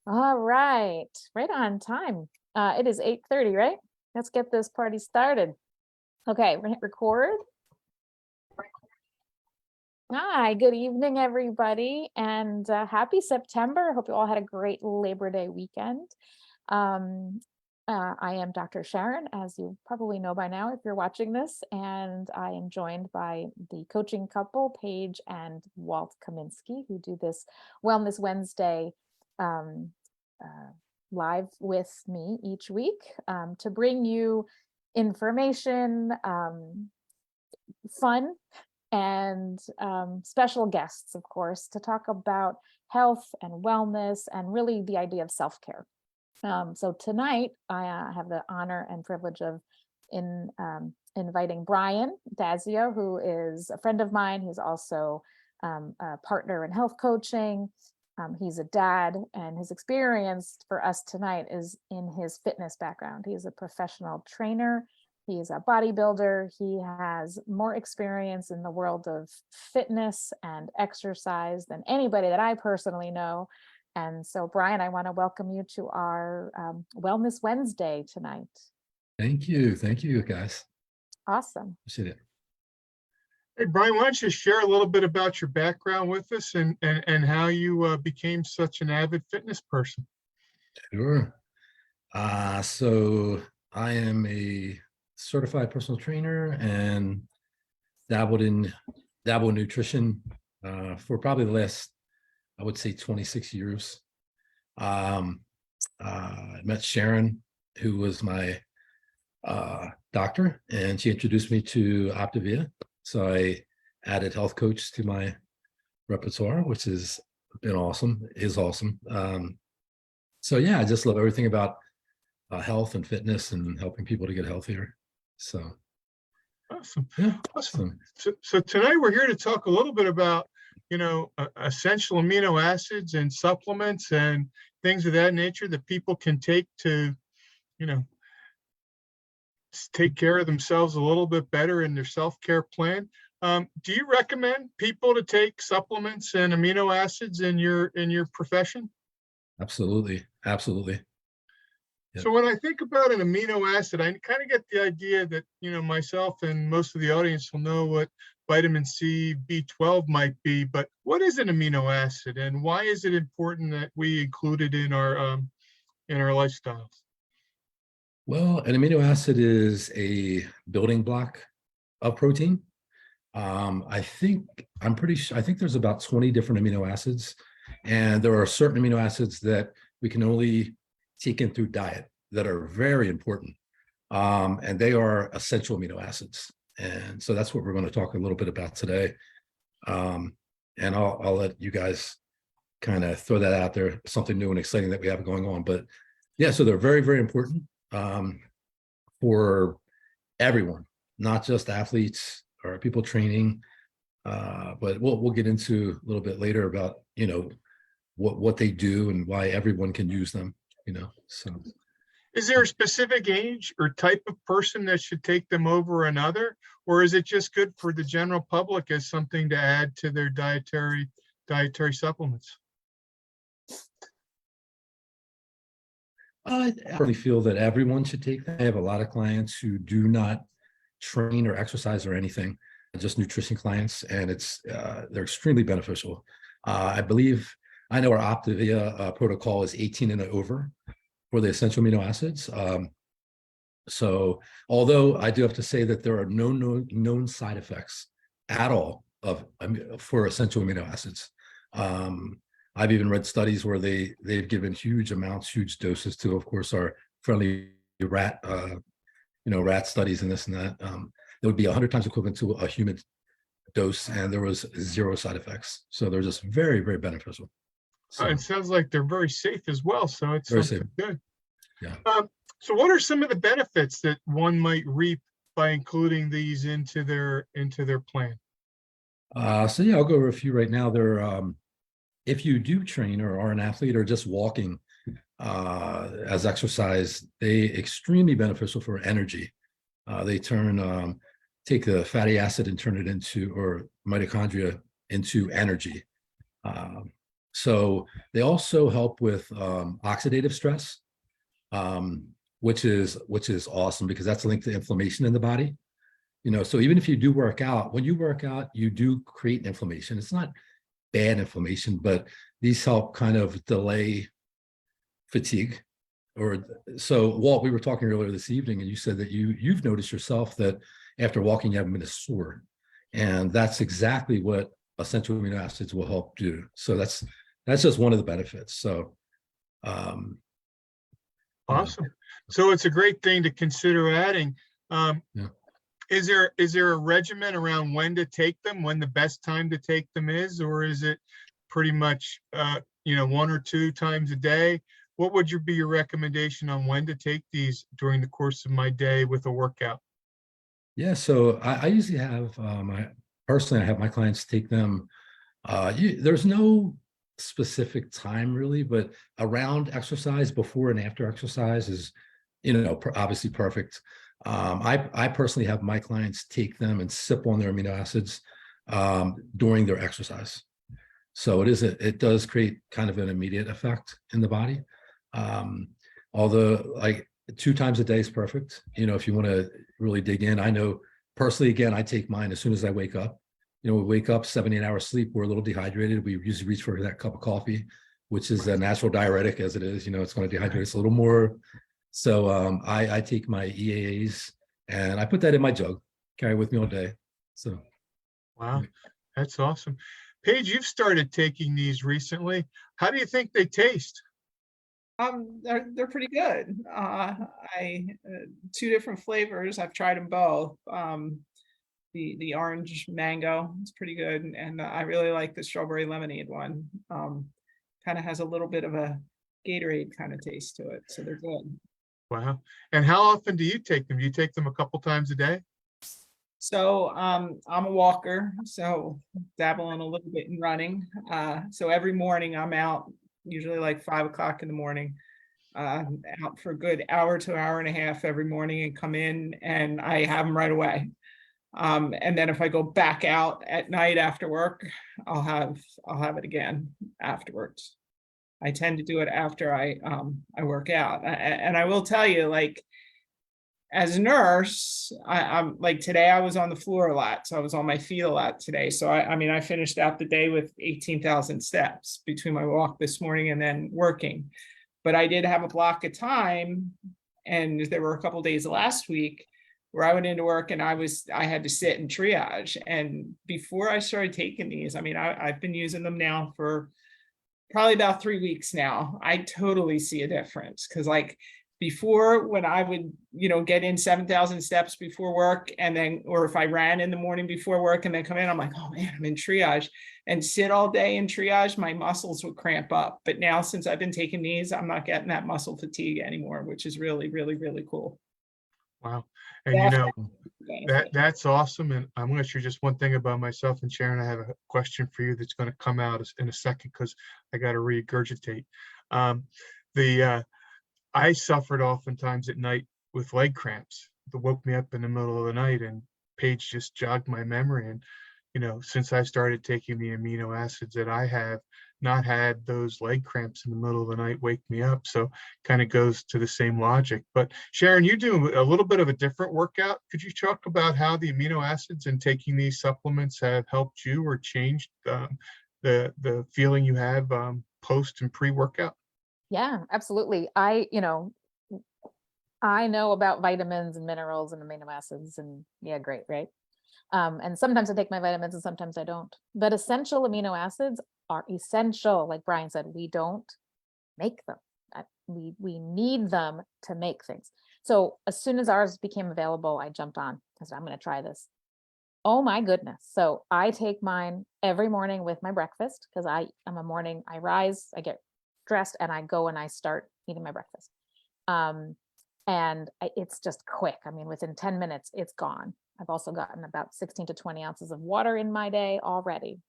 All right, right on time. It is 8:30, right? Let's get this party started. Okay, we're gonna hit record. Hi, good evening, everybody, and happy September. Hope you all had a great Labor Day weekend. Um, I am Dr. Sharon, as you probably know by now if you're watching this, and I am joined by the coaching couple, Paige and Walt Kaminsky, who do this Wellness Wednesday um, uh, live with me each week to bring you information, fun, and special guests, of course, to talk about health and wellness and really the idea of self-care. So tonight, I have the honor and privilege of inviting Brian Dazio, who is a friend of mine. He's also a partner in health coaching. He's a dad, and his experience for us tonight is in his fitness background. He's a professional trainer. He's a bodybuilder. He has more experience in the world of fitness and exercise than anybody that I personally know. And so, Brian, I want to welcome you to our Wellness Wednesday tonight. Thank you. Thank you, guys. Awesome. Appreciate it. Hey, Brian, why don't you share a little bit about your background with us and how you became such an avid fitness person? Sure. So I am a certified personal trainer and dabbled in nutrition for probably the last, I would say, 26 years. I met Sharon, who was my doctor, and she introduced me to Optavia. So I added health coach to my repertoire, which has been awesome, is awesome. So yeah, I just love everything about health and fitness and helping people to get healthier. So Awesome. yeah, Awesome. So tonight we're here to talk a little bit about, essential amino acids and supplements and things of that nature that people can take to, take care of themselves a little bit better in their self-care plan. Do you recommend people to take supplements and amino acids in your profession? absolutely. Yep. So when I think about an amino acid, I kind of get the idea that, myself and most of the audience will know what vitamin C, B12 might be, but what is an amino acid and why is it important that we include it in our lifestyles? Well, an amino acid is a building block of protein. I think there's about 20 different amino acids, and there are certain amino acids that we can only take in through diet that are very important. And they are essential amino acids. And so that's what we're going to talk a little bit about today. And I'll let you guys kind of throw that out there, something new and exciting that we have going on. But yeah, so they're very, very important for everyone, not just athletes or people training. But we'll get into a little bit later about, what they do and why everyone can use them, so. Is there a specific age or type of person that should take them over another, or is it just good for the general public as something to add to their dietary supplements? I really feel that everyone should take that. I have a lot of clients who do not train or exercise or anything, just nutrition clients, and they're extremely beneficial. I know our Optavia protocol is 18 and over for the essential amino acids. So although I do have to say that there are no known side effects at all for essential amino acids. I've even read studies where they've given huge doses to, of course, our friendly rat, rat studies and this and that. It would be 100 times equivalent to a human dose, and there was 0 side effects. So they're just very, very beneficial. So, It sounds like they're very safe as well. So it's very something safe. good. Yeah. So what are some of the benefits that one might reap by including these into their plan? So yeah, I'll go over a few right now. If you do train or are an athlete or just walking as exercise, they extremely beneficial for energy. They take the fatty acid and turn it into, or mitochondria into energy. So they also help with oxidative stress, which is awesome because that's linked to inflammation in the body. So even if you do work out, when you work out, you do create inflammation. It's not bad inflammation, but these help kind of delay fatigue. Or so, Walt, we were talking earlier this evening, and you said that you've noticed yourself that after walking, you haven't been as sore, and that's exactly what essential amino acids will help do. So that's just one of the benefits. So, Awesome. So it's a great thing to consider adding. Yeah. Is there a regimen around when to take them, when the best time to take them is, or is it pretty much, 1 or 2 times a day? What would be your recommendation on when to take these during the course of my day with a workout? Yeah, so I usually have I have my clients take them. There's no specific time really, but around exercise, before and after exercise is, obviously perfect. I personally have my clients take them and sip on their amino acids during their exercise. So it does create kind of an immediate effect in the body. Although like 2 times a day is perfect. If you want to really dig in, I know personally, again, I take mine as soon as I wake up. We wake up 7, 8 hours sleep. We're a little dehydrated. We usually reach for that cup of coffee, which is a natural diuretic as it is. It's going to dehydrate us a little more. So I take my EAAs and I put that in my jug, carry it with me all day. So Wow, that's awesome. Paige, you've started taking these recently. How do you think they taste? They're pretty good. I 2 different flavors. I've tried them both. The orange mango is pretty good, and I really like the strawberry lemonade one. Kind of has a little bit of a Gatorade kind of taste to it, so they're good. Wow. And how often do you take them? Do you take them a couple times a day? So I'm a walker, so dabbling a little bit in running. So every morning I'm out, usually like 5 o'clock in the morning, out for a good hour to hour and a half every morning, and come in and I have them right away. And then if I go back out at night after work, I'll have it again afterwards. I tend to do it after I work out, and I will tell you, like, as a nurse, I'm like, today I was on the floor a lot, so I was on my feet a lot today. So I mean, I finished out the day with 18,000 steps between my walk this morning and then working. But I did have a block of time, and there were a couple of days last week where I went into work and I had to sit and triage. And before I started taking these, I mean, I've been using them now for probably about 3 weeks now. I totally see a difference, because like before, when I would, get in 7,000 steps before work, and then, or if I ran in the morning before work and then come in, I'm like, oh man, I'm in triage, and sit all day in triage, my muscles would cramp up. But now, since I've been taking these, I'm not getting that muscle fatigue anymore, which is really, really, really cool. Wow. And that's awesome. And I'm going to share just one thing about myself. And Sharon, I have a question for you that's going to come out in a second, because I got to regurgitate. I suffered oftentimes at night with leg cramps that woke me up in the middle of the night, and Paige just jogged my memory. And, since I started taking the amino acids, that I have not had those leg cramps in the middle of the night wake me up. So kind of goes to the same logic. But Sharon, you do a little bit of a different workout. Could you talk about how the amino acids and taking these supplements have helped you or changed the feeling you have post and pre-workout? Yeah, absolutely. I know about vitamins and minerals and amino acids, and yeah, great, right? And sometimes I take my vitamins and sometimes I don't. But essential amino acids are essential. Like Brian said, we don't make them. We need them to make things. So as soon as ours became available, I jumped on. I said, I'm going to try this. Oh my goodness. So I take mine every morning with my breakfast, because I rise, I get dressed, and I go and I start eating my breakfast. It's just quick. I mean, within 10 minutes, it's gone. I've also gotten about 16 to 20 ounces of water in my day already.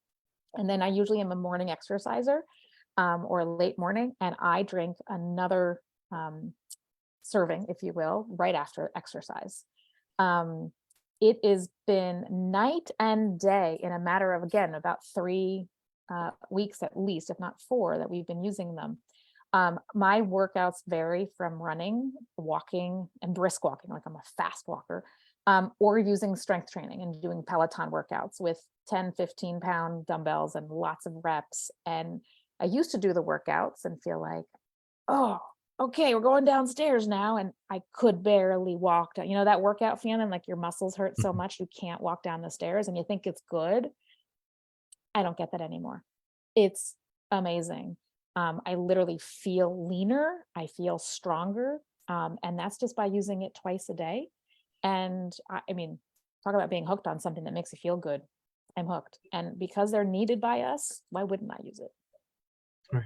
And then I usually am a morning exerciser, or late morning, and I drink another serving, if you will, right after exercise. It has been night and day in a matter of, again, about 3 weeks at least, if not 4, that we've been using them. My workouts vary from running, walking, and brisk walking, like I'm a fast walker, or using strength training and doing Peloton workouts with 10, 15-pound dumbbells and lots of reps. And I used to do the workouts and feel like, oh, okay, we're going downstairs now. And I could barely walk down, that workout feeling, like your muscles hurt so much you can't walk down the stairs and you think it's good. I don't get that anymore. It's amazing. I literally feel leaner. I feel stronger. And that's just by using it twice a day. And I mean, talk about being hooked on something that makes you feel good. I'm hooked. And because they're needed by us, why wouldn't I use it? Right.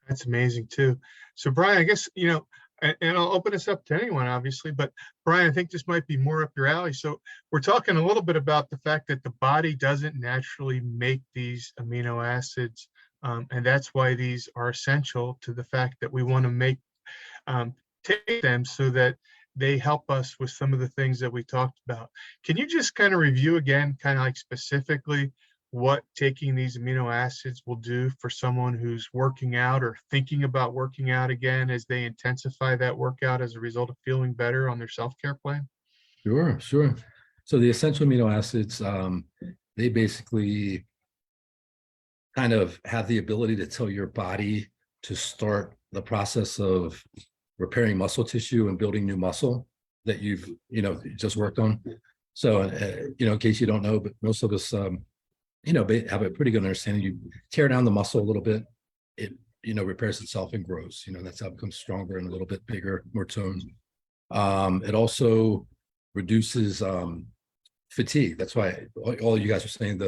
That's amazing too. So Brian, I guess, and I'll open this up to anyone, obviously, but Brian, I think this might be more up your alley. So we're talking a little bit about the fact that the body doesn't naturally make these amino acids. And that's why these are essential to the fact that we want to take them so that they help us with some of the things that we talked about. Can you just kind of review again, kind of like specifically what taking these amino acids will do for someone who's working out or thinking about working out again as they intensify that workout as a result of feeling better on their self-care plan? Sure. So the essential amino acids, they basically kind of have the ability to tell your body to start the process of repairing muscle tissue and building new muscle that you've, just worked on. So, in case you don't know, but most of us, have a pretty good understanding. You tear down the muscle a little bit, it, repairs itself and grows. That's how it becomes stronger and a little bit bigger, more toned. It also reduces fatigue. That's why all you guys are saying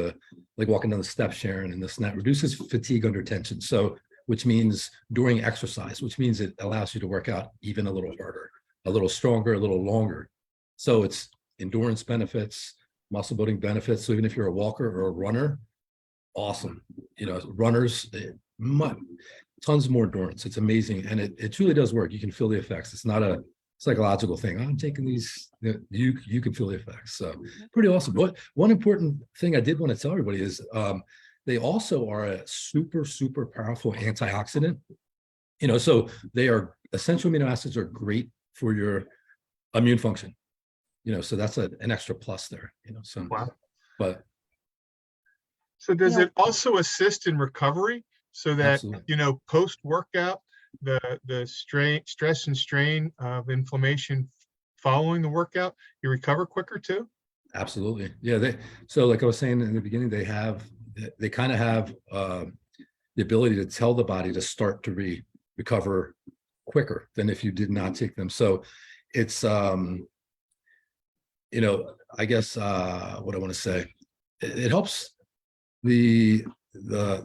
like walking down the steps, Sharon, and this and that reduces fatigue under tension. So, which means during exercise, which means it allows you to work out even a little harder, a little stronger, a little longer. So it's endurance benefits, muscle building benefits. So even if you're a walker or a runner, awesome. Runners, tons more endurance. It's amazing. And it truly does work. You can feel the effects. It's not a psychological thing. I'm taking these, you can feel the effects. So pretty awesome. But one important thing I did want to tell everybody is they also are a super, super powerful antioxidant. So they are essential amino acids are great for your immune function. So that's an extra plus there, so Wow. But so does it also assist in recovery so that, absolutely. Post-workout, the stress and strain of inflammation following the workout, you recover quicker too? Absolutely. Yeah. So like I was saying in the beginning, they kind of have the ability to tell the body to start to recover quicker than if you did not take them. So it's, I guess what I want to say, it helps the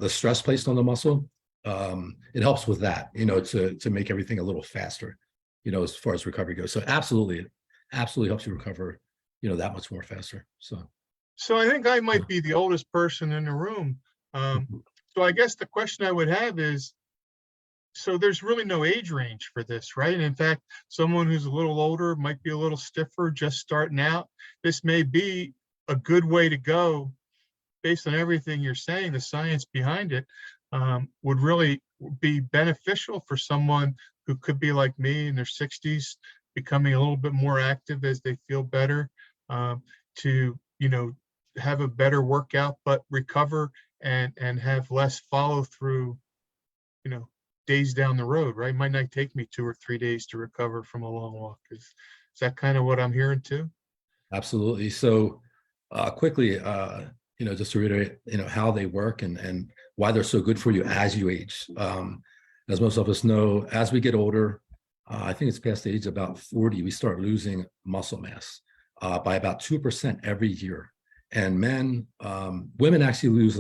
stress placed on the muscle. It helps with that, to make everything a little faster, as far as recovery goes. So absolutely helps you recover, that much more faster. So I think I might be the oldest person in the room. So I guess the question I would have is, so there's really no age range for this, right? And in fact, someone who's a little older might be a little stiffer, just starting out. This may be a good way to go based on everything you're saying. The science behind it would really be beneficial for someone who could be like me in their 60s, becoming a little bit more active as they feel better, to, have a better workout, but recover and have less follow through, days down the road, right? Might not take me 2 or 3 days to recover from a long walk. Is that kind of what I'm hearing too? Absolutely. So quickly, just to reiterate, how they work and why they're so good for you as you age. As most of us know, as we get older, I think it's past the age of about 40, we start losing muscle mass by about 2% every year. And women actually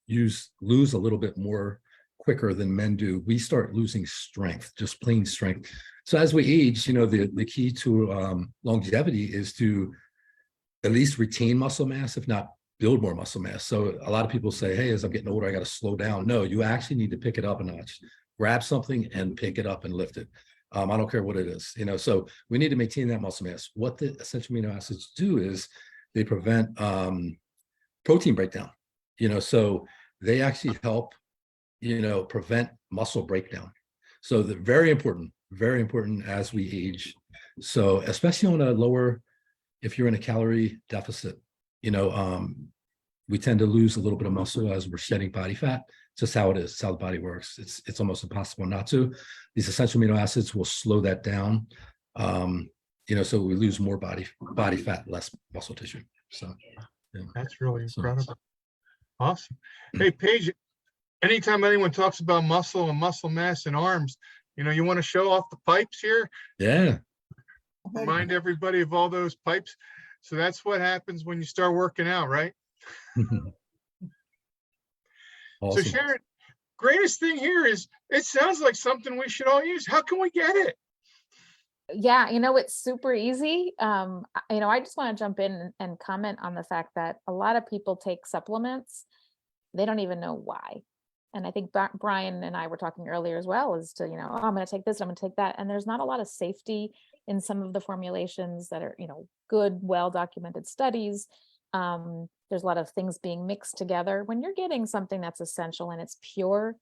lose a little bit more quicker than men do. We start losing strength, just plain strength. So as we age, the key to longevity is to at least retain muscle mass, if not build more muscle mass. So a lot of people say, hey, as I'm getting older, I got to slow down. No, you actually need to pick it up a notch. Grab something and pick it up and lift it. I don't care what it is, so we need to maintain that muscle mass. What the essential amino acids do is they prevent protein breakdown, so they actually help, prevent muscle breakdown. So they're very important as we age. So especially on a lower, if you're in a calorie deficit, we tend to lose a little bit of muscle as we're shedding body fat. It's just how it is. It's how the body works. It's almost impossible not to. These essential amino acids will slow that down. So we lose more body fat, less muscle tissue. So yeah. That's really incredible. Awesome. Hey, Paige, anytime anyone talks about muscle and muscle mass and arms, you want to show off the pipes here? Yeah. Remind everybody of all those pipes. So that's what happens when you start working out, right? Awesome. So Sharon, greatest thing here is it sounds like something we should all use. How can we get it? Yeah, it's super easy. I just want to jump in and comment on the fact that a lot of people take supplements. They don't even know why. And I think Brian and I were talking earlier as well as to, I'm going to take this, I'm going to take that. And there's not a lot of safety in some of the formulations that are, good, well-documented studies. There's a lot of things being mixed together. When you're getting something that's essential and it's pure,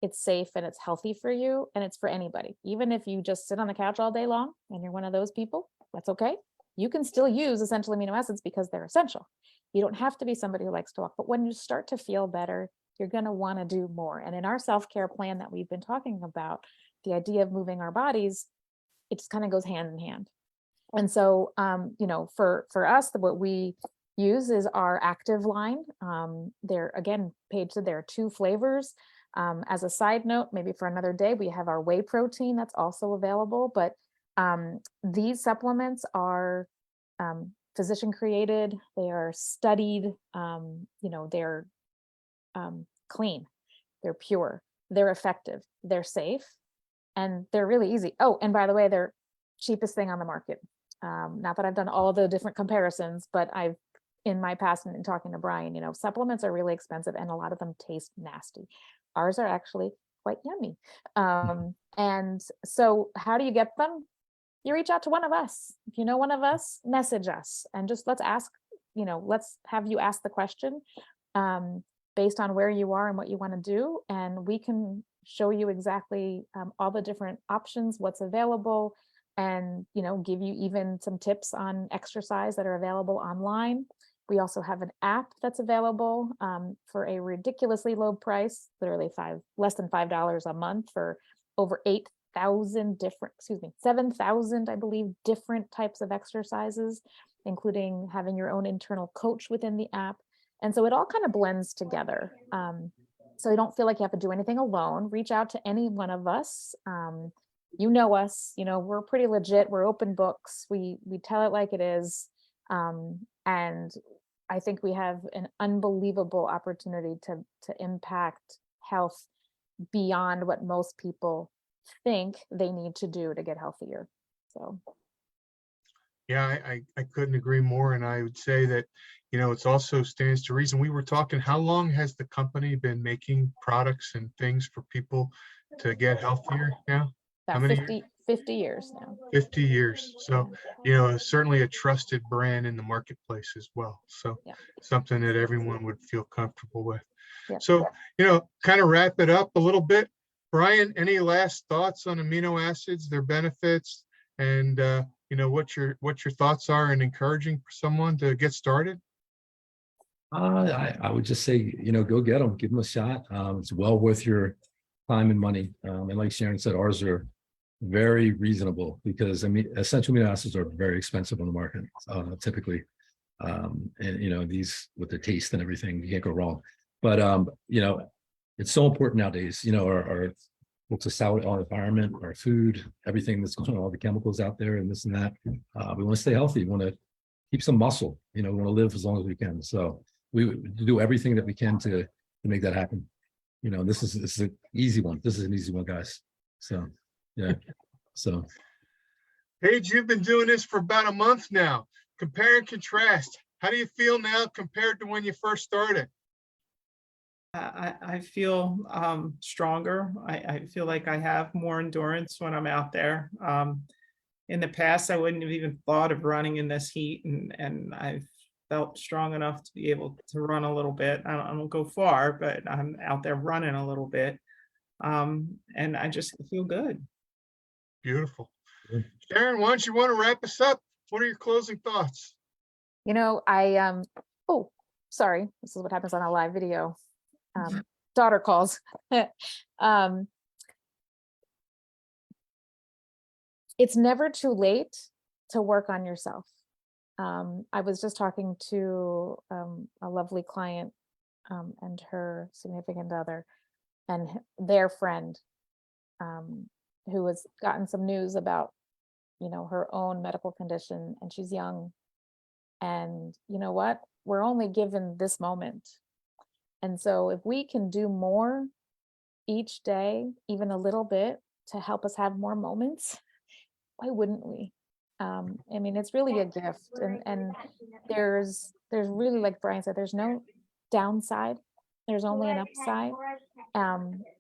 it's safe and it's healthy for you, and it's for anybody. Even if you just sit on the couch all day long and you're one of those people, that's okay. You can still use essential amino acids because they're essential. You don't have to be somebody who likes to walk, but when you start to feel better, you're going to want to do more. And in our self-care plan that we've been talking about, the idea of moving our bodies, it just kind of goes hand in hand. And so, for us, what we use is our active line. There, again, Paige said there are 2 flavors. As a side note, maybe for another day, we have our whey protein that's also available. But these supplements are physician created. They are studied. They're clean. They're pure. They're effective. They're safe, and they're really easy. Oh, and by the way, they're cheapest thing on the market. Not that I've done all of the different comparisons, but I've in my past and in talking to Brian, supplements are really expensive and a lot of them taste nasty. Ours are actually quite yummy. And so how do you get them? You reach out to one of us. If you know one of us, message us and just let's have you ask the question based on where you are and what you want to do. And we can show you exactly all the different options, what's available, and give you even some tips on exercise that are available online. We also have an app that's available for a ridiculously low price, literally less than $5 a month for over 7,000, I believe, different types of exercises, including having your own internal coach within the app. And so it all kind of blends together. So you don't feel like you have to do anything alone. Reach out to any one of us. You know us, we're pretty legit. We're open books. We tell it like it is. And I think we have an unbelievable opportunity to impact health beyond what most people think they need to do to get healthier. So. Yeah, I couldn't agree more. And I would say that, it's also stands to reason. We were talking, how long has the company been making products and things for people to get healthier now? How many 50 years now. 50 years. So, certainly a trusted brand in the marketplace as well. So something that everyone would feel comfortable with. Yeah. So, kind of wrap it up a little bit. Brian, any last thoughts on amino acids, their benefits, and what your thoughts are in encouraging someone to get started? I would just say, go get them, give them a shot. It's well worth your time and money. And like Sharon said, ours are very reasonable because essential amino acids are very expensive on the market, typically. And these with the taste and everything, you can't go wrong. But it's so important nowadays, our environment, our food, everything that's going on, all the chemicals out there and this and that. We want to stay healthy. We want to keep some muscle, we want to live as long as we can. So we do everything that we can to make that happen. This is an easy one. This is an easy one, guys. So yeah. So Paige, you've been doing this for about a month now. Compare and contrast. How do you feel now compared to when you first started? I feel stronger. I feel like I have more endurance when I'm out there. In the past, I wouldn't have even thought of running in this heat, and I've felt strong enough to be able to run a little bit. I don't go far, but I'm out there running a little bit. And I just feel good. Beautiful. Good. Sharon, why don't you want to wrap us up? What are your closing thoughts? Oh, sorry, this is what happens on a live video. Daughter calls. It's never too late to work on yourself. I was just talking to a lovely client and her significant other and their friend who has gotten some news about, her own medical condition, and she's young. And you know what? We're only given this moment. And so if we can do more each day, even a little bit, to help us have more moments, why wouldn't we? I mean, it's really a gift. And there's really, like Brian said, there's no downside. There's only an upside.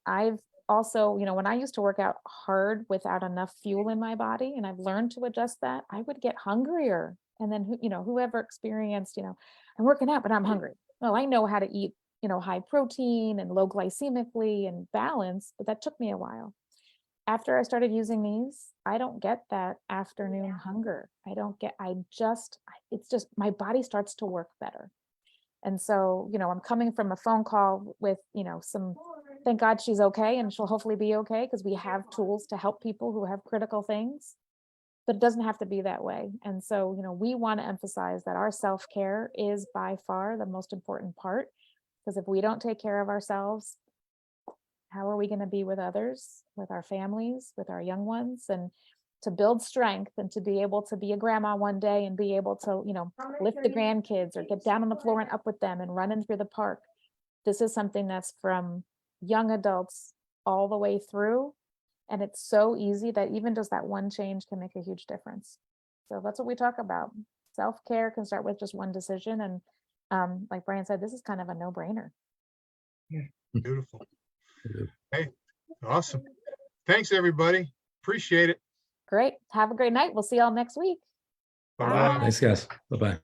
I've also, when I used to work out hard without enough fuel in my body, and I've learned to adjust that, I would get hungrier. And then, whoever experienced, I'm working out, but I'm hungry. Well, I know how to eat, high protein and low glycemically and balance, but that took me a while. After I started using these, I don't get that afternoon hunger. It's just, my body starts to work better. And so, I'm coming from a phone call with, thank God she's okay, and she'll hopefully be okay, because we have tools to help people who have critical things, but it doesn't have to be that way. And so, we want to emphasize that our self-care is by far the most important part, because if we don't take care of ourselves, how are we going to be with others, with our families, with our young ones? And to build strength and to be able to be a grandma one day and be able to, lift the grandkids or get down on the floor and up with them and run in through the park. This is something that's from young adults all the way through. And it's so easy that even just that one change can make a huge difference. So that's what we talk about. Self-care can start with just one decision. And like Brian said, this is kind of a no-brainer. Yeah, beautiful. Hey, awesome. Thanks, everybody. Appreciate it. Great. Have a great night. We'll see y'all next week. Bye-bye. Thanks, guys. Bye-bye.